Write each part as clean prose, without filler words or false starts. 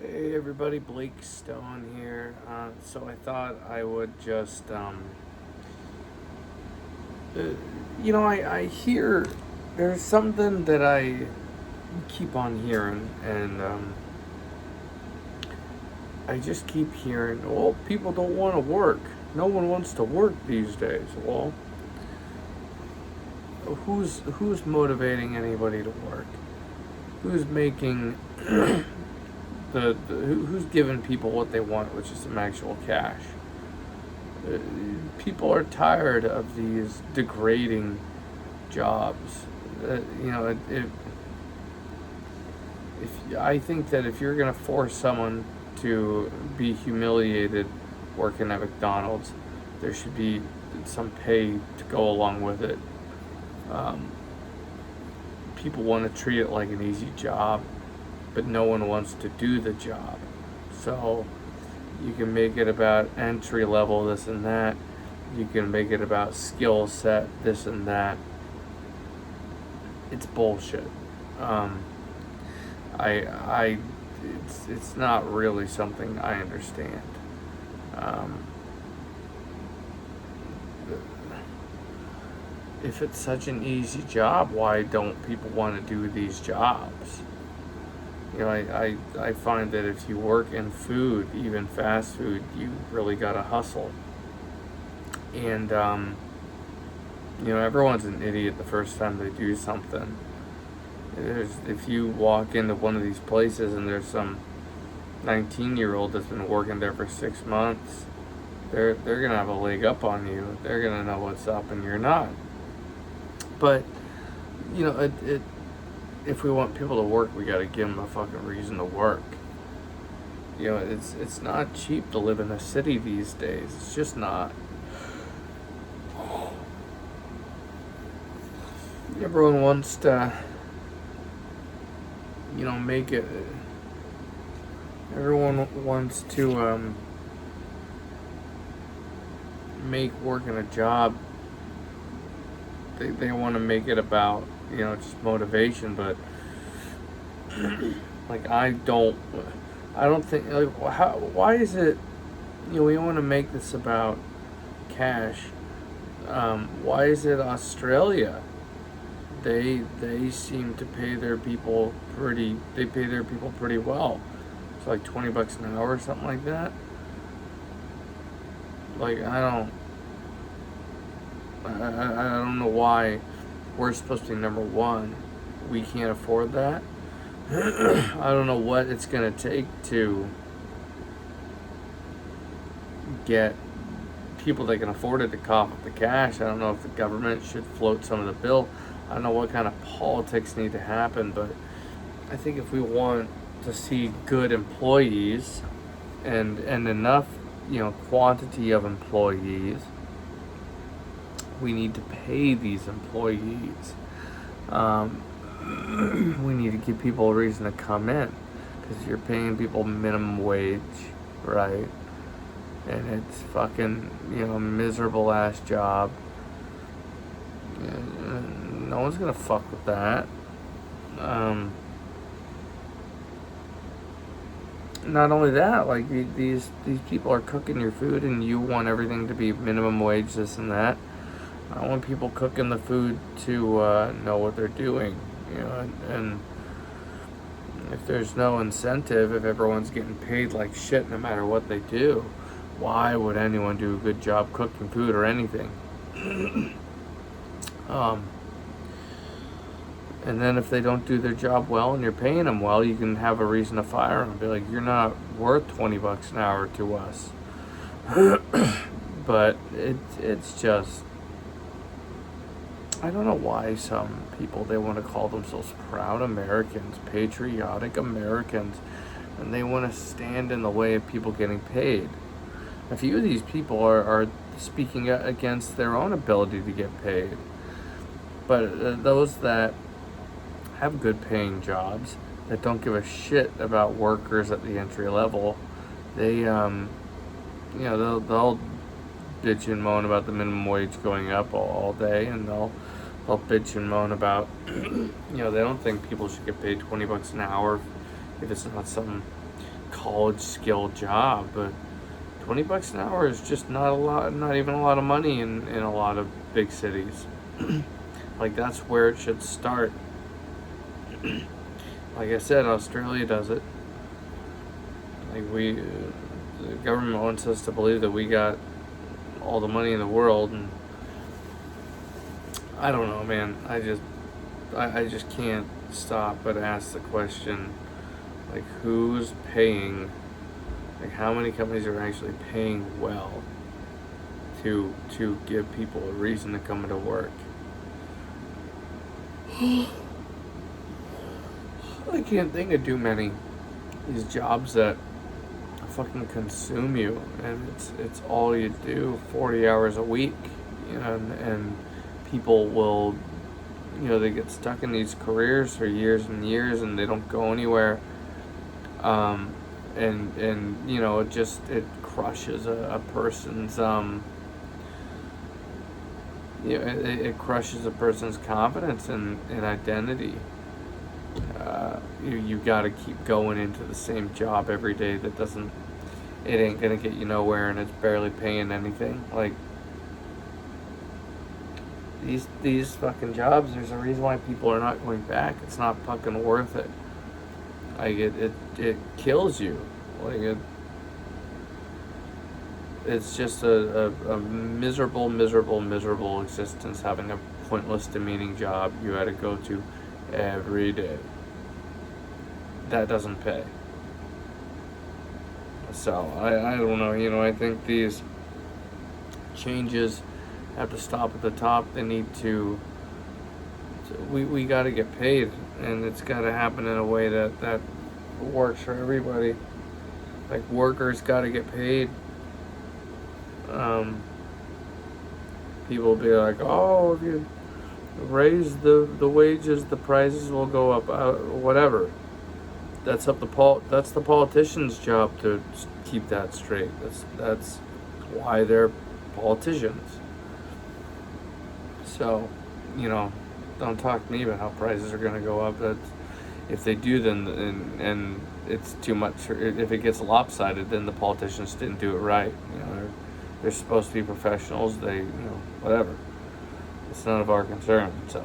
Hey everybody, Blake Stone here. So I thought I would just, uh, I hear there's something that I keep on hearing, and I just keep hearing, well, people don't want to work. No one wants to work these days. Well, who's motivating anybody to work? Who's making who's giving people what they want, which is some actual cash? Uh, People are tired of these degrading jobs. If I think that if you're gonna force someone to be humiliated working at McDonald's, there should be some pay to go along with it. Um, People want to treat it like an easy job, but no one wants to do the job. So you can make it about entry level, this and that. You can make it about skill set, this and that. It's bullshit. Um, it's not really something I understand. Um, if it's such an easy job, why don't people want to do these jobs? I find that if you work in food, even fast food, you really gotta hustle. And, everyone's an idiot the first time they do something. If you walk into one of these places and there's some 19-year-old that's been working there for 6 months, they're gonna have a leg up on you. They're gonna know what's up, and you're not. But if we want people to work, we gotta give them a fucking reason to work. It's not cheap to live in a city these days. It's just not. Everyone wants to, make it. Everyone wants to make working a job. They want to make it about just motivation, but like I don't think why is it we want to make this about cash. Why is it Australia? They seem to pay their people pretty well. It's like $20 an hour or something like that. Like I don't know why we're supposed to be number one. We can't afford that. I don't know what it's gonna take to get people that can afford it to cough up the cash. I don't know if the government should float some of the bill. I don't know what kind of politics need to happen, but I think if we want to see good employees and enough, quantity of employees, we need to pay these employees. We need to give people a reason to come in, because you're paying people minimum wage, right? And it's fucking miserable ass job. No one's gonna fuck with that. Not only that, like these people are cooking your food, and you want everything to be minimum wage, this and that. I want people cooking the food to know what they're doing, and if there's no incentive, if everyone's getting paid like shit no matter what they do, why would anyone do a good job cooking food or anything? And then if they don't do their job well and you're paying them well, you can have a reason to fire them. Be like, you're not worth $20 an hour to us. But it's just, I don't know why some people, they want to call themselves proud Americans, patriotic Americans, and they want to stand in the way of people getting paid. A few of these people are speaking against their own ability to get paid. But those that have good paying jobs, that don't give a shit about workers at the entry level, they they'll bitch and moan about the minimum wage going up all day, and they'll bitch and moan about they don't think people should get paid $20 an hour if it's not some college skill job, but $20 an hour is just not a lot, not even a lot of money in a lot of big cities. Like, that's where it should start. Like I said, Australia does it. Like, the government wants us to believe that we got all the money in the world, and I don't know, man. I just can't stop but ask the question, like, who's paying? Like, how many companies are actually paying well to give people a reason to come into work? I can't think of too many. These jobs that fucking consume you, and it's all you do 40 hours a week, you know, and people will, you know, they get stuck in these careers for years and years, and they don't go anywhere. And you know, it crushes a person's you know, it crushes a person's confidence and identity. You got to keep going into the same job every day. It ain't gonna get you nowhere, and it's barely paying anything. Like, these fucking jobs, there's a reason why people are not going back. It's not fucking worth it. Like, it kills you. Like, it's just a miserable existence, having a pointless, demeaning job you had to go to every day. That doesn't pay. So, I don't know, you know, I think these changes have to stop at the top. They need to, we got to get paid, and it's got to happen in a way that works for everybody. Like, workers got to get paid. People will be like, oh, if you raise the wages, the prices will go up. Whatever. That's the politicians' job to keep that straight. That's why they're politicians. So, you know, don't talk to me about how prices are going to go up. If they do, then and it's too much. If it gets lopsided, then the politicians didn't do it right. You know, they're supposed to be professionals. They, you know, whatever. It's none of our concern. So,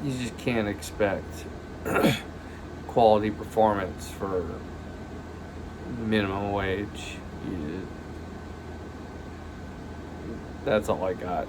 you just can't expect quality performance for minimum wage. That's all I got.